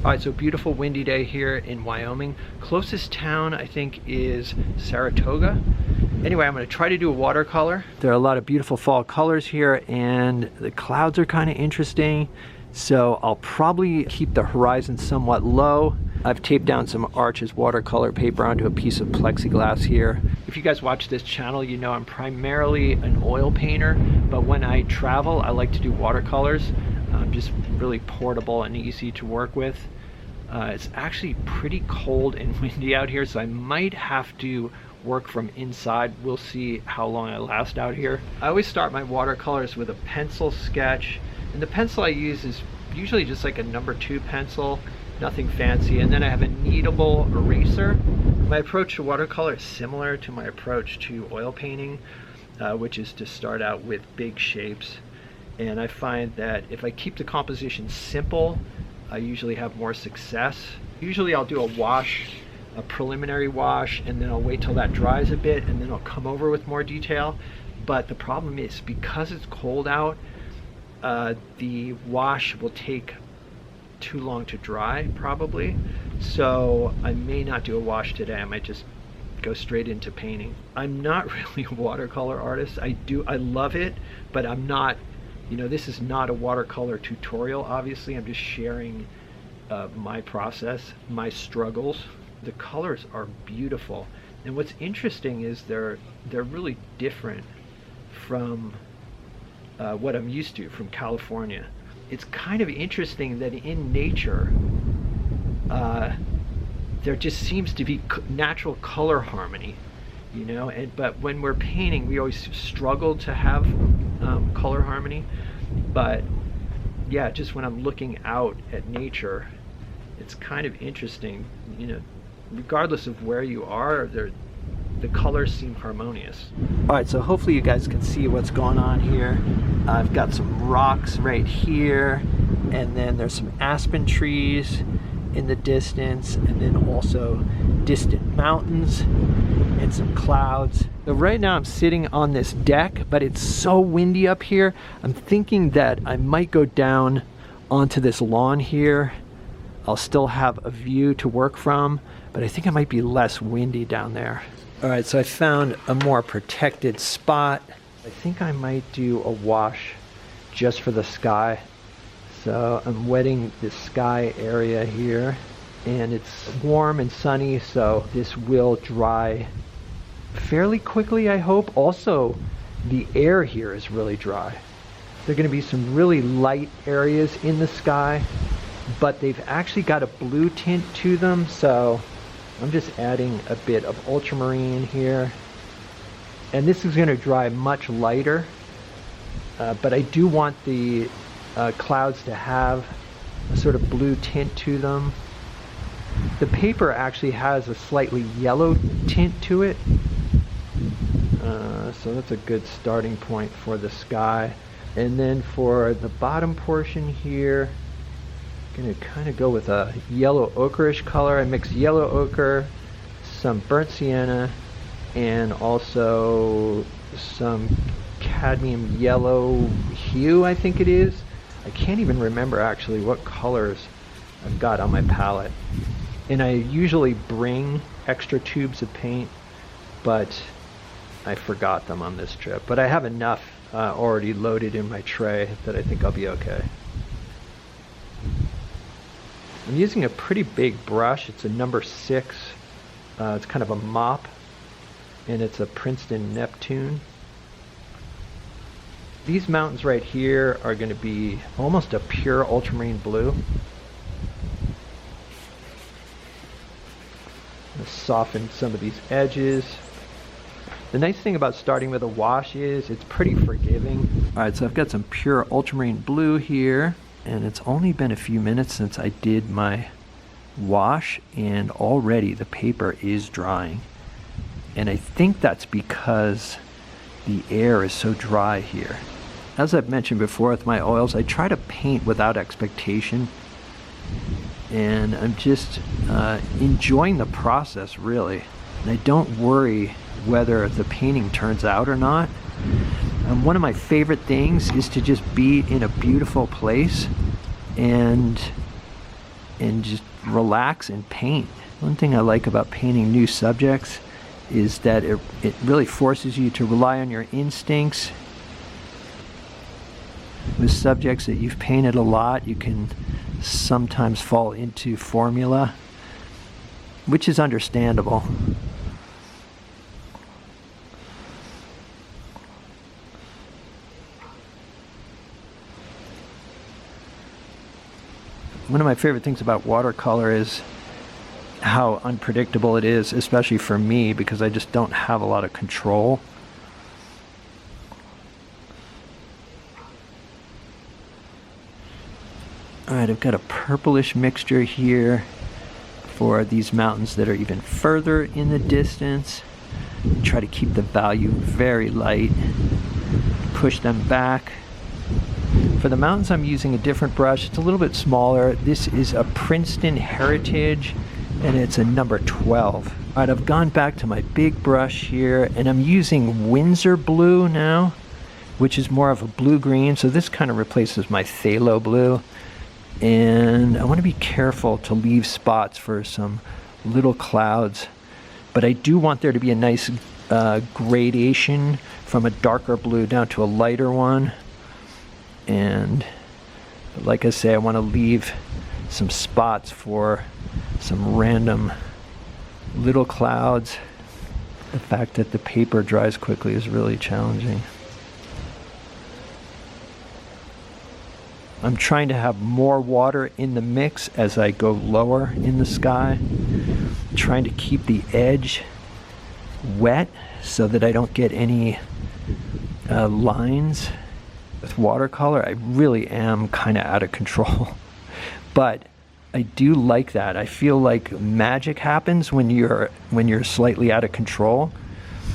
Alright, so beautiful windy day here in Wyoming. Closest town I think is Saratoga. Anyway, I'm going to try to do a watercolor. There are a lot of beautiful fall colors here and the clouds are kind of interesting. So I'll probably keep the horizon somewhat low. I've taped down some Arches watercolor paper onto a piece of plexiglass here. If you guys watch this channel, you know I'm primarily an oil painter, but when I travel, I like to do watercolors. Just really portable and easy to work with. It's actually pretty cold and windy out here, so I might have to work from inside. We'll see how long I last out here. I always start my watercolors with a pencil sketch, and the pencil I use is usually just like a #2 pencil, nothing fancy, and then I have a kneadable eraser. My approach to watercolor is similar to my approach to oil painting, which is to start out with big shapes. And I find that if I keep the composition simple, I usually have more success. Usually I'll do a wash, a preliminary wash, and then I'll wait till that dries a bit, and then I'll come over with more detail. But the problem is, because it's cold out, the wash will take too long to dry, probably. So I may not do a wash today. I might just go straight into painting. I'm not really a watercolor artist. I love it, but I'm not, you know, this is not a watercolor tutorial, obviously. I'm just sharing my process, my struggles. The colors are beautiful. And what's interesting is they're really different from what I'm used to from California. It's kind of interesting that in nature, there just seems to be natural color harmony, you know, but when we're painting, we always struggle to have color harmony. But yeah, just when I'm looking out at nature, it's kind of interesting, you know, regardless of where you are, the colors seem harmonious. All right, so hopefully you guys can see what's going on here. I've got some rocks right here, and then there's some aspen trees in the distance, and then also distant mountains and some clouds. So right now I'm sitting on this deck, but it's so windy up here. I'm thinking that I might go down onto this lawn here. I'll still have a view to work from, but I think it might be less windy down there. All right, so I found a more protected spot. I think I might do a wash just for the sky. So I'm wetting this sky area here, and it's warm and sunny, so this will dry fairly quickly, I hope. Also, the air here is really dry. There are going to be some really light areas in the sky, but they've actually got a blue tint to them, so I'm just adding a bit of ultramarine here. And this is going to dry much lighter, but I do want the clouds to have a sort of blue tint to them. The paper actually has a slightly yellow tint to it, so that's a good starting point for the sky. And then for the bottom portion here, I'm going to kind of go with a yellow ochreish color. I mix yellow ochre, some burnt sienna, and also some cadmium yellow hue, I think it is. I can't even remember actually what colors I've got on my palette. And I usually bring extra tubes of paint, but I forgot them on this trip. But I have enough already loaded in my tray that I think I'll be okay. I'm using a pretty big brush. It's a #6. It's kind of a mop, and it's a Princeton Neptune. These mountains right here are going to be almost a pure ultramarine blue. I'm going to soften some of these edges. The nice thing about starting with a wash is it's pretty forgiving. All right, so I've got some pure ultramarine blue here, and it's only been a few minutes since I did my wash, and already the paper is drying. And I think that's because the air is so dry here. As I've mentioned before with my oils, I try to paint without expectation, and I'm just enjoying the process, really. And I don't worry whether the painting turns out or not. One of my favorite things is to just be in a beautiful place and and just relax and paint. One thing I like about painting new subjects is that it really forces you to rely on your instincts. With subjects that you've painted a lot, you can sometimes fall into formula, which is understandable. One of my favorite things about watercolor is how unpredictable it is, especially for me, because I just don't have a lot of control. Alright, I've got a purplish mixture here for these mountains that are even further in the distance. Try to keep the value very light, push them back. For the mountains, I'm using a different brush. It's a little bit smaller. This is a Princeton Heritage, and it's a number 12. All right, I've gone back to my big brush here, and I'm using Winsor blue now, which is more of a blue-green, so this kind of replaces my phthalo blue. And I want to be careful to leave spots for some little clouds, but I do want there to be a nice gradation from a darker blue down to a lighter one. And like I say, I want to leave some spots for some random little clouds. The fact that the paper dries quickly is really challenging. I'm trying to have more water in the mix as I go lower in the sky. I'm trying to keep the edge wet so that I don't get any lines. With watercolor, I really am kind of out of control. But I do like that. I feel like magic happens when you're slightly out of control.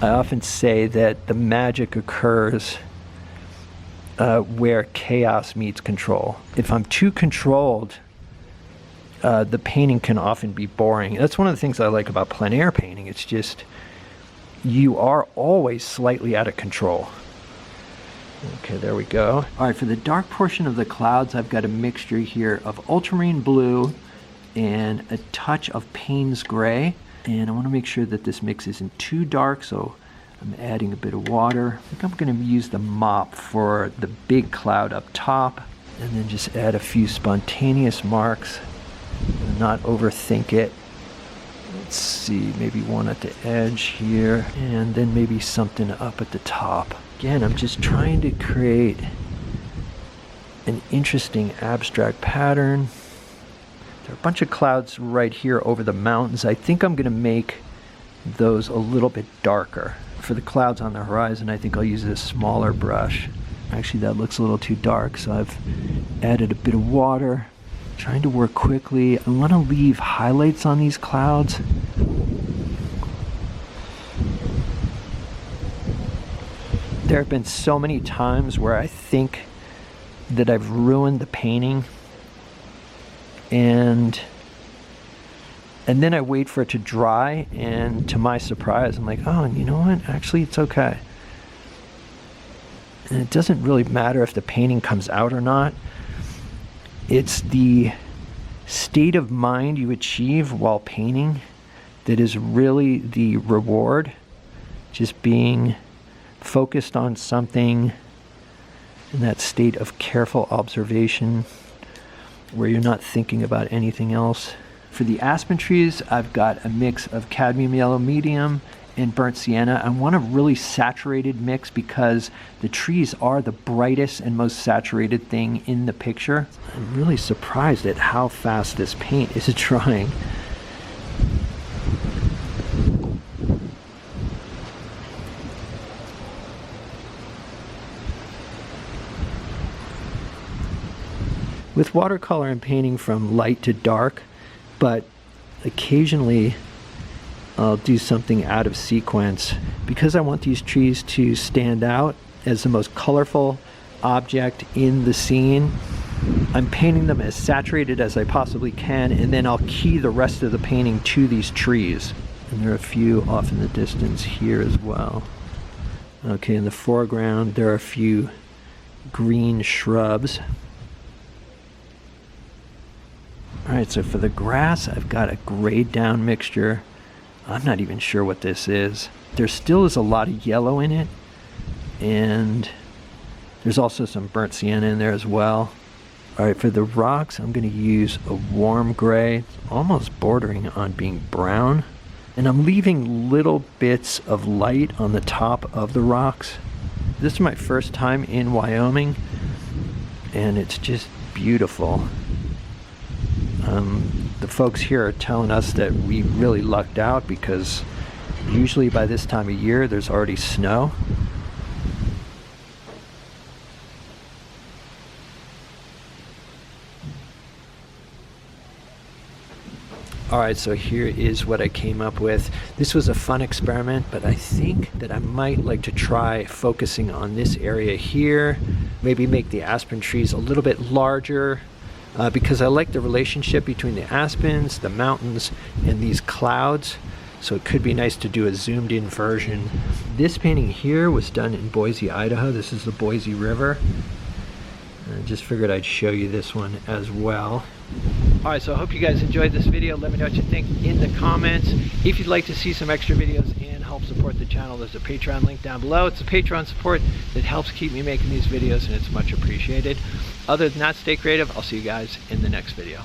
I often say that the magic occurs where chaos meets control. If I'm too controlled, the painting can often be boring. That's one of the things I like about plein air painting. It's just, you are always slightly out of control. Okay, there we go. All right, for the dark portion of the clouds, I've got a mixture here of ultramarine blue and a touch of Payne's gray. And I want to make sure that this mix isn't too dark, so I'm adding a bit of water. I think I'm going to use the mop for the big cloud up top, and then just add a few spontaneous marks and not overthink it. Let's see, maybe one at the edge here, and then maybe something up at the top. Again, I'm just trying to create an interesting abstract pattern. There are a bunch of clouds right here over the mountains. I think I'm going to make those a little bit darker. For the clouds on the horizon, I think I'll use a smaller brush. Actually, that looks a little too dark, so I've added a bit of water. Trying to work quickly. I want to leave highlights on these clouds. There have been so many times where I think that I've ruined the painting, and then I wait for it to dry, and to my surprise, I'm like, oh, you know what? Actually, it's okay. And it doesn't really matter if the painting comes out or not. It's the state of mind you achieve while painting that is really the reward. Just being focused on something in that state of careful observation where you're not thinking about anything else. For the aspen trees, I've got a mix of cadmium yellow medium and burnt sienna. I want a really saturated mix because the trees are the brightest and most saturated thing in the picture. I'm really surprised at how fast this paint is drying. With watercolor, I'm painting from light to dark, but occasionally I'll do something out of sequence because I want these trees to stand out as the most colorful object in the scene. I'm painting them as saturated as I possibly can, and then I'll key the rest of the painting to these trees. And there are a few off in the distance here as well. Okay, in the foreground there are a few green shrubs. All Alright, so for the grass, I've got a grayed down mixture. I'm not even sure what this is. There still is a lot of yellow in it, and there's also some burnt sienna in there as well. Alright, for the rocks, I'm going to use a warm gray. It's almost bordering on being brown. And I'm leaving little bits of light on the top of the rocks. This is my first time in Wyoming, and it's just beautiful. The folks here are telling us that we really lucked out because usually by this time of year there's already snow. Alright, so here is what I came up with. This was a fun experiment, but I think that I might like to try focusing on this area here. Maybe make the aspen trees a little bit larger, because I like the relationship between the aspens, the mountains, and these clouds. So it could be nice to do a zoomed in version. This painting here was done in Boise, Idaho. This is the Boise River. I just figured I'd show you this one as well. Alright, so I hope you guys enjoyed this video. Let me know what you think in the comments. If you'd like to see some extra videos and help support the channel, there's a Patreon link down below. It's a Patreon support that helps keep me making these videos, and it's much appreciated. Other than that, stay creative. I'll see you guys in the next video.